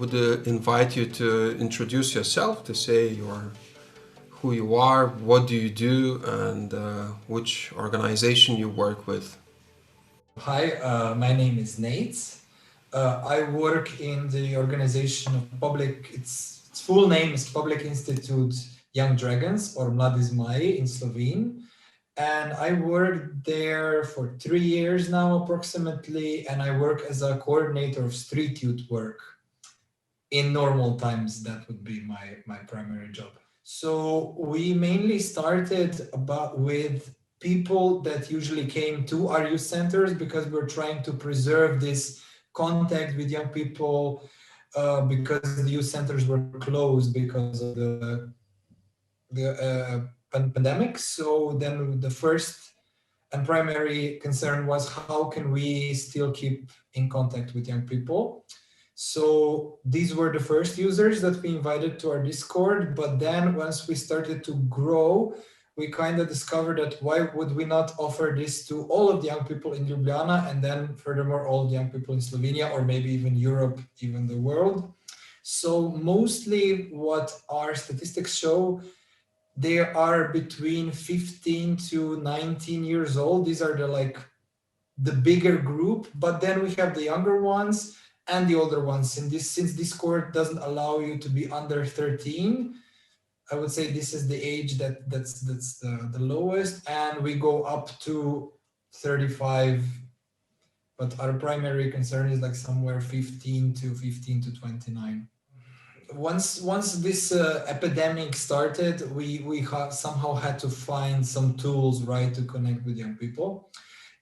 would invite you to introduce yourself, to say who you are, what do you do, and which organization you work with. Hi, my name is Nejc. I work in the organization of its full name is Public Institute Young Dragons, or Mladi Zmaji in Slovene. And I worked there for 3 years now approximately, and I work as a coordinator of street youth work. In normal times, that would be my primary job. So we mainly started with people that usually came to our youth centers because we're trying to preserve this contact with young people because the youth centers were closed because of the pandemic. So then the first and primary concern was how can we still keep in contact with young people. So these were the first users that we invited to our Discord, but then once we started to grow, we kind of discovered that why would we not offer this to all of the young people in Ljubljana, and then furthermore all the young people in Slovenia, or maybe even Europe, even the world. So mostly what our statistics show, they are between 15 to 19 years old. These are the bigger group, but then we have the younger ones and the older ones. Since Discord doesn't allow you to be under 13, I would say this is the age that's the lowest, and we go up to 35, but our primary concern is like somewhere 15 to 29. Once this epidemic started, we somehow had to find some tools, right, to connect with young people.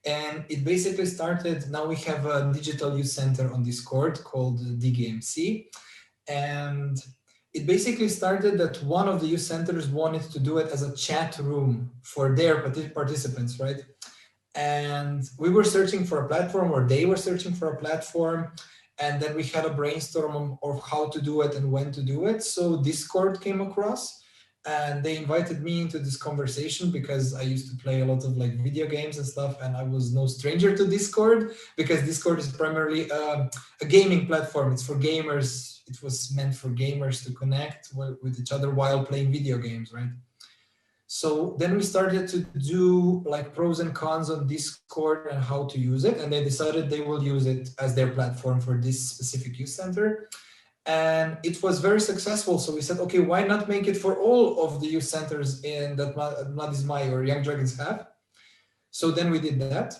And it basically started, now we have a digital youth center on Discord called DGMC. And it basically started that one of the youth centers wanted to do it as a chat room for their participants, right? And we were searching for a platform, or they were searching for a platform. And then we had a brainstorm of how to do it and when to do it. So Discord came across. And they invited me into this conversation because I used to play a lot of video games and stuff, and I was no stranger to Discord because Discord is primarily a gaming platform. It's for gamers. It was meant for gamers to connect with each other while playing video games, right? So then we started to do pros and cons on Discord and how to use it, and they decided they will use it as their platform for this specific youth center. And it was very successful. So we said, okay, why not make it for all of the youth centers in that Mladi Zmaji or Young Dragons have? So then we did that.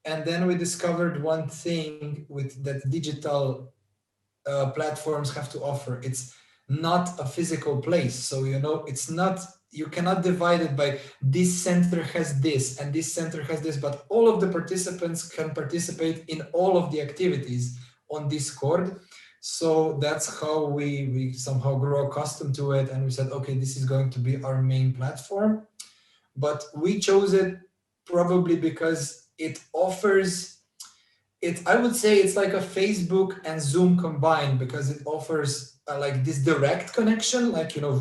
And then we discovered one thing that digital platforms have to offer. It's not a physical place. So, it's not, you cannot divide it by this center has this and this center has this, but all of the participants can participate in all of the activities on Discord. So that's how we somehow grew accustomed to it, and we said, okay, this is going to be our main platform. But we chose it probably because it offers it. I would say it's like a Facebook and Zoom combined, because it offers this direct connection.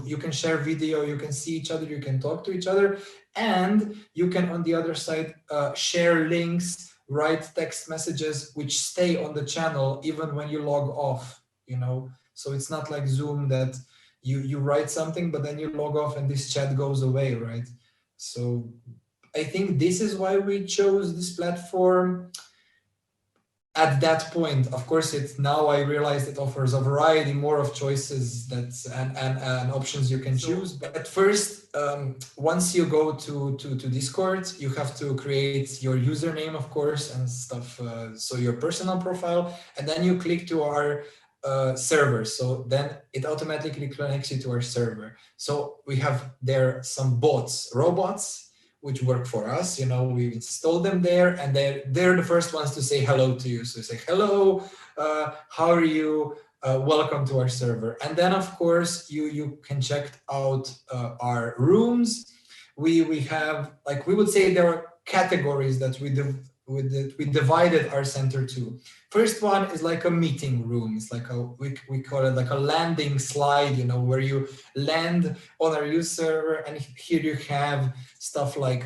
You can share video, you can see each other, you can talk to each other, and you can on the other side share links, write text messages which stay on the channel even when you log off, So it's not like Zoom that you write something, but then you log off and this chat goes away, right? So I think this is why we chose this platform. At that point, of course, now I realized it offers a variety more of choices and options you can choose. But at first, once you go to Discord, you have to create your username, of course, and stuff. So your personal profile, and then you click to our server. So then it automatically connects you to our server. So we have there some robots, which work for us. We install them there, and they're the first ones to say hello to you. So say, hello, how are you? Welcome to our server. And then, of course, you can check out our rooms. We have, we would say there are categories that we divided our center to. First one is like a meeting room. It's we call it like a landing slide, where you land on our youth server, and here you have stuff like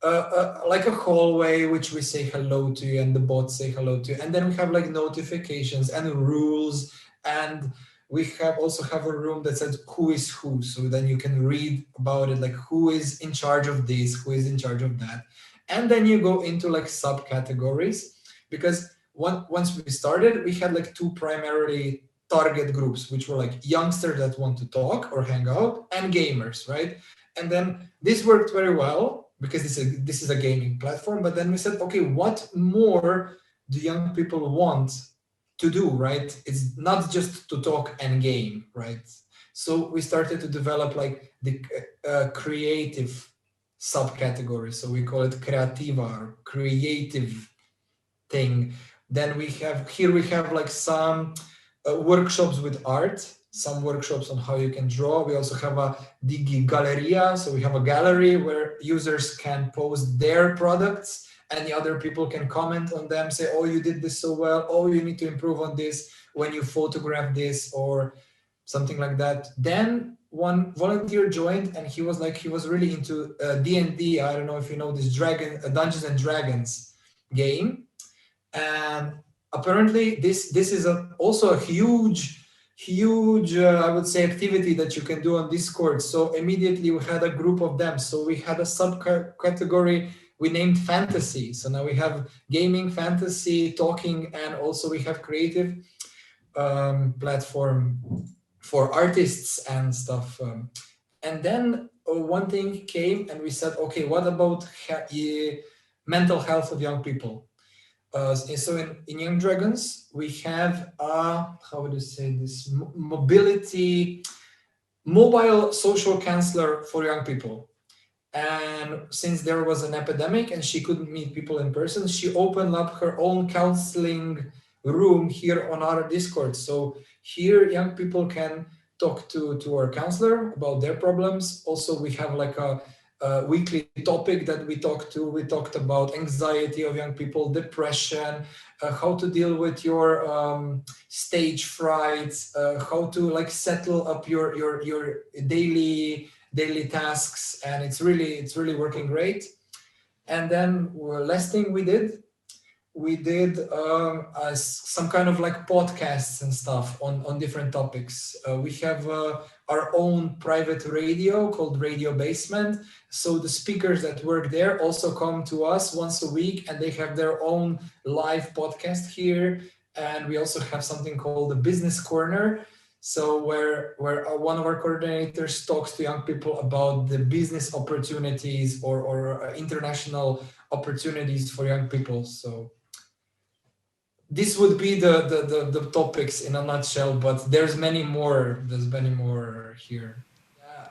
a hallway, which we say hello to you, and the bots say hello to you. And then we have notifications and rules And we also have a room that says who is who. So then you can read about it, like who is in charge of this, who is in charge of that. And then you go into like subcategories, because once we started, we had like two primarily target groups, which were like youngsters that want to talk or hang out, and gamers, right? And then this worked very well because this is a gaming platform. But then we said, okay, what more do young people want to do, right? It's not just to talk and game, right? So we started to develop like the creative subcategory. So we call it creativa, or creative thing. Then we have like some workshops with art, some workshops on how you can draw. We also have a Digi Galleria, so we have a gallery where users can post their products and the other people can comment on them, say, oh, you did this so well, oh, you need to improve on this when you photograph this, or something like that. Then one volunteer joined, and he was really into D&D. I don't know if you know this Dungeons and Dragons game. And apparently this is also a huge I would say activity that you can do on Discord. So immediately we had a group of them. So we had a subcategory we named fantasy. So now we have gaming, fantasy, talking, and also we have creative platform for artists and stuff. And then one thing came, and we said, okay, what about mental health of young people? So in Young Dragons, we have how would you say this, mobile social counselor for young people. And since there was an epidemic and she couldn't meet people in person, she opened up her own counseling room here on our Discord. So here young people can talk to our counselor about their problems. Also, we have like a weekly topic that we talked about anxiety of young people, depression, how to deal with your stage frights, how to like settle up your daily tasks, and it's really working great. And then last thing we did some kind of like podcasts and stuff on different topics. We have our own private radio called Radio Basement. So the speakers that work there also come to us once a week, and they have their own live podcast here. And we also have something called the Business Corner. So where one of our coordinators talks to young people about the business opportunities or international opportunities for young people. So this would be the topics in a nutshell, but there's many more. There's many more here.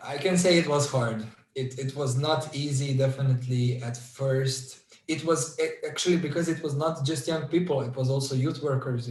I can say it was hard. It was not easy, definitely at first. It was actually because it was not just young people. It was also youth workers.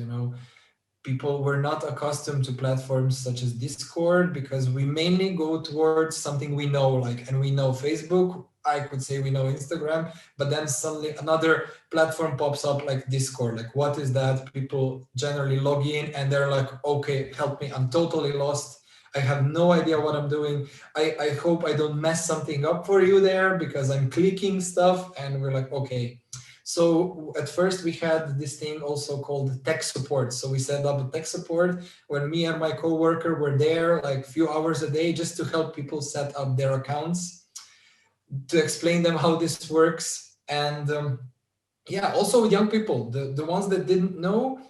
People were not accustomed to platforms such as Discord, because we mainly go towards something we know, and we know Facebook. I could say we know Instagram, but then suddenly another platform pops up like Discord. Like, what is that? People generally log in and they're like, okay, help me. I'm totally lost. I have no idea what I'm doing. I hope I don't mess something up for you there, because I'm clicking stuff. And we're like, okay. So at first we had this thing also called tech support. So we set up a tech support when me and my coworker were there like a few hours a day just to help people set up their accounts, to explain them how this works. And also with young people, the ones that didn't know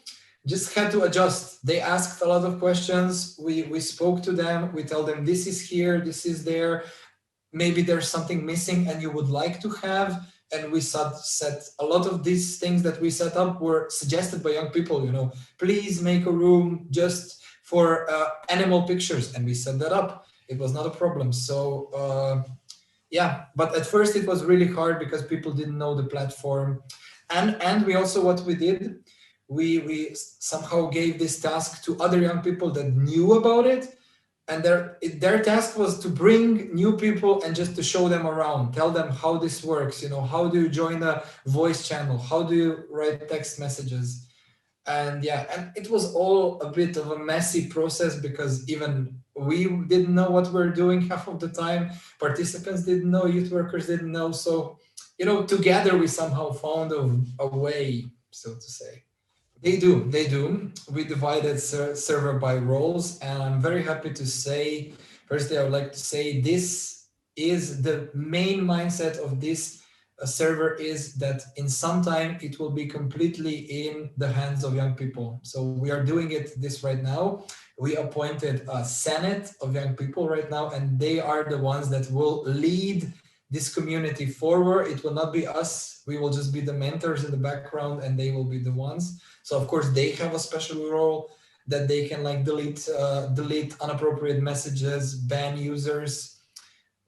just had to adjust. They asked a lot of questions. We spoke to them. We tell them, this is here, this is there. Maybe there's something missing and you would like to have. And we set a lot of these things that we set up were suggested by young people, please make a room just for animal pictures. And we set that up. It was not a problem. So but at first it was really hard because people didn't know the platform. And we also, what we did, we somehow gave this task to other young people that knew about it. And their task was to bring new people and just to show them around, tell them how this works, how do you join a voice channel? How do you write text messages? And it was all a bit of a messy process, because even we didn't know what we're doing half of the time. Participants didn't know, youth workers didn't know. So, together we somehow found a way, so to say. They do. We divided server by roles, and I'm very happy to say, firstly, I would like to say this is the main mindset of this server is that in some time it will be completely in the hands of young people. So we are doing this right now. We appointed a Senate of young people right now, and they are the ones that will lead this community forward. It will not be us. We will just be the mentors in the background, and they will be the ones. So of course they have a special role that they can like delete inappropriate messages, ban users,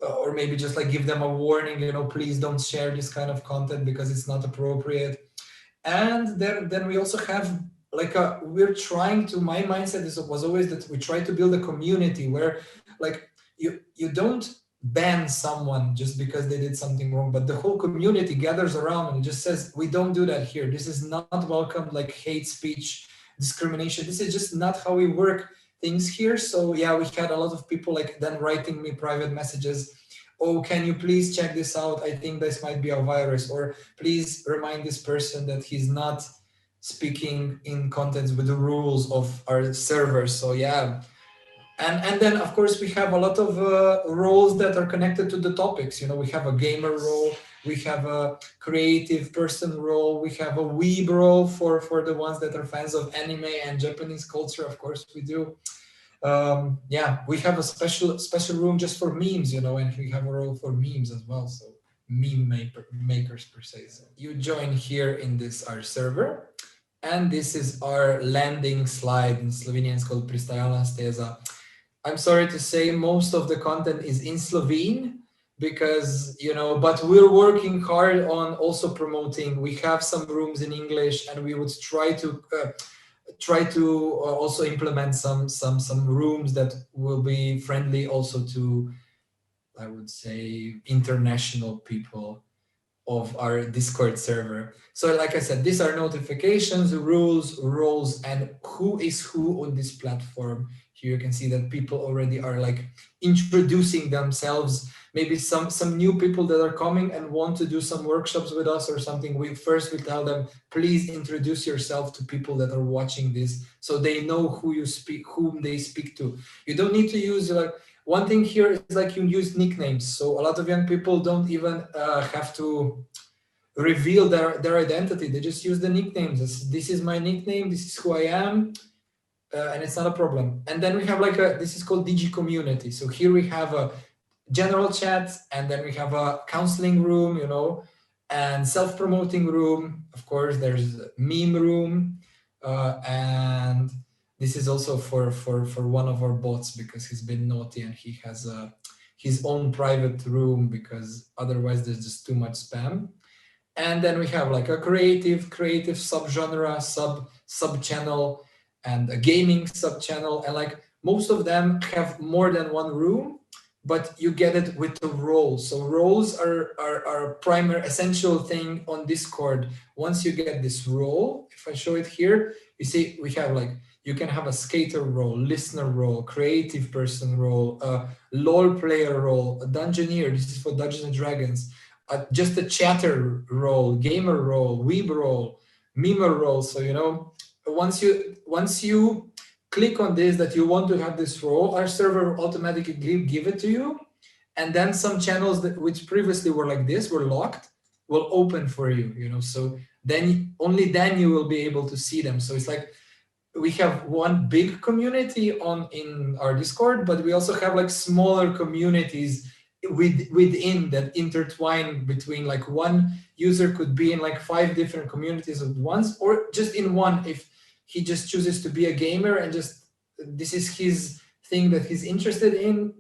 or maybe just like give them a warning, please don't share this kind of content because it's not appropriate. And then we also have like we're trying to, my mindset was always that we try to build a community where like you don't ban someone just because they did something wrong, but the whole community gathers around and just says, we don't do that here. This is not welcome, like hate speech, discrimination. This is just not how we work things here. So yeah, we had a lot of people like then writing me private messages. Oh, can you please check this out? I think this might be a virus. Or please remind this person that he's not speaking in contents with the rules of our server. So yeah. And then of course we have a lot of roles that are connected to the topics. We have a gamer role, we have a creative person role, we have a weeb role for the ones that are fans of anime and Japanese culture. Of course we do. Yeah, we have a special room just for memes, and we have a role for memes as well. So meme makers per se. So you join here in this our server, and this is our landing slide. In Slovenian it's called Pristajalna steza. I'm sorry to say most of the content is in Slovene because, but we're working hard on also promoting. We have some rooms in English, and we would try to also implement some rooms that will be friendly also to, I would say, international people of our Discord server. So like I said, these are notifications, rules, roles, and who is who on this platform. Here you can see that people already are like introducing themselves. Maybe some new people that are coming and want to do some workshops with us or something. We tell them, please introduce yourself to people that are watching this so they know whom they speak to. You don't need to use like, one thing here is like you use nicknames. So a lot of young people don't even have to reveal their identity. They just use the nicknames. This is my nickname. This is who I am. And it's not a problem. And then we have like this is called Digi Community. So here we have a general chat, and then we have a counseling room, and self-promoting room. Of course, there's a meme room. And this is also for one of our bots because he's been naughty and he has his own private room because otherwise there's just too much spam. And then we have like a creative subgenre, sub-channel, and a gaming sub-channel. And like most of them have more than one room, but you get it with the roles. So roles are a primary essential thing on Discord. Once you get this role, if I show it here, you see we have like, you can have a skater role, listener role, creative person role, a LOL player role, a dungeoneer, this is for Dungeons and Dragons, just a chatter role, gamer role, weeb role, memer role. So, once you click on this, that you want to have this role, our server will automatically give it to you. And then some channels which previously were like this, were locked, will open for you, so then only then you will be able to see them. So it's like, we have one big community in our Discord, but we also have like smaller communities within that intertwine between, like one user could be in like 5 different communities at once, or just in one if he just chooses to be a gamer and just this is his thing that he's interested in,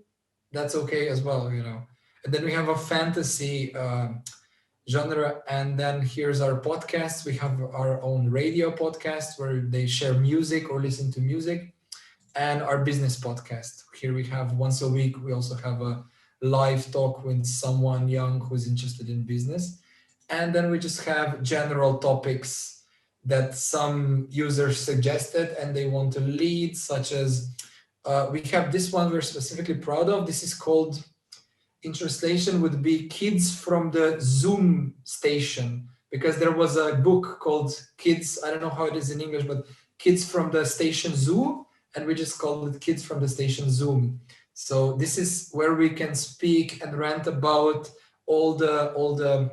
that's okay as well, And then we have a fantasy genre, and then here's our podcast. We have our own radio podcast where they share music or listen to music, and our business podcast. Here we have once a week, we also have a live talk with someone young who's interested in business. And then we just have general topics that some users suggested and they want to lead, such as we have this one we're specifically proud of. This is called, in translation would be kids from the Zoom station, because there was a book called Kids, I don't know how it is in English, but Kids from the Station Zoo, and we just called it Kids from the Station Zoom. So this is where we can speak and rant about all the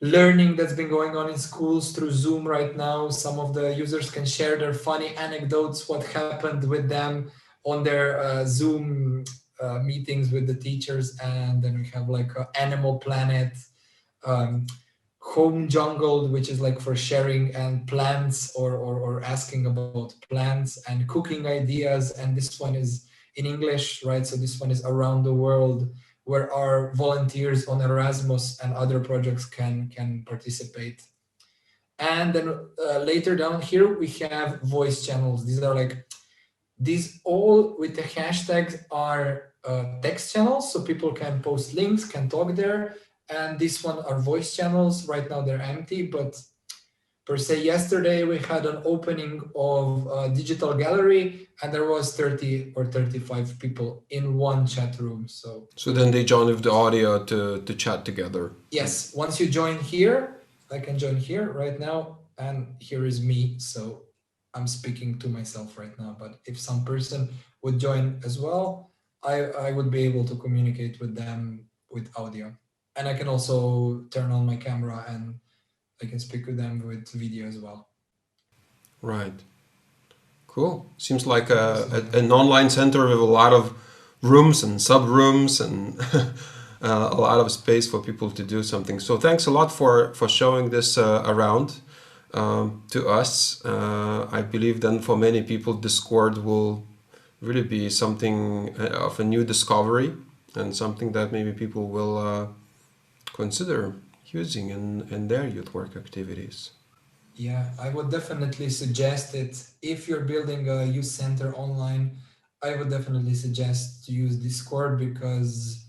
learning that's been going on in schools through Zoom right now. Some of the users can share their funny anecdotes, what happened with them on their Zoom meetings with the teachers. And then we have like Animal Planet, Home Jungle, which is like for sharing, and plants or asking about plants, and cooking ideas. And this one is in English, right? So this one is Around the World, where our volunteers on Erasmus and other projects can participate. And then later down here, we have voice channels. These all with the hashtags are text channels, so people can post links, can talk there. And this one are voice channels. Right now they're empty, but per se, yesterday we had an opening of a digital gallery, and there was 30 or 35 people in one chat room. So then they join with the audio to chat together. Yes, once you join here, I can join here right now, and here is me. So I'm speaking to myself right now, but if some person would join as well, I would be able to communicate with them with audio. And I can also turn on my camera and I can speak with them with video as well. Right. Cool. Seems like an online center with a lot of rooms and sub-rooms and a lot of space for people to do something. So thanks a lot for showing this around to us. I believe then for many people, Discord will really be something of a new discovery and something that maybe people will consider using in their youth work activities. Yeah, I would definitely suggest it. If you're building a youth center online, I would definitely suggest to use Discord, because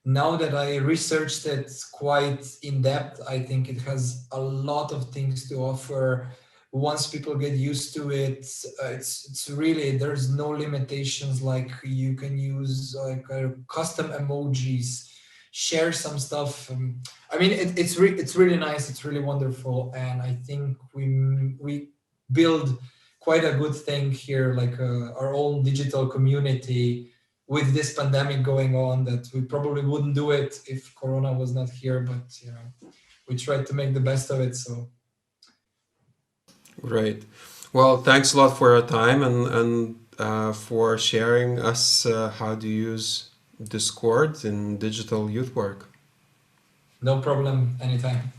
now that I researched it quite in depth, I think it has a lot of things to offer. Once people get used to it, it's really, there's no limitations. Like you can use like custom emojis, share some stuff. I mean, it's really nice. It's really wonderful, and I think we build quite a good thing here, like our own digital community with this pandemic going on. That we probably wouldn't do it if Corona was not here, but you know, we tried to make the best of it. So great. Well, thanks a lot for your time and for sharing us how to use Discord in digital youth work. No problem, anytime.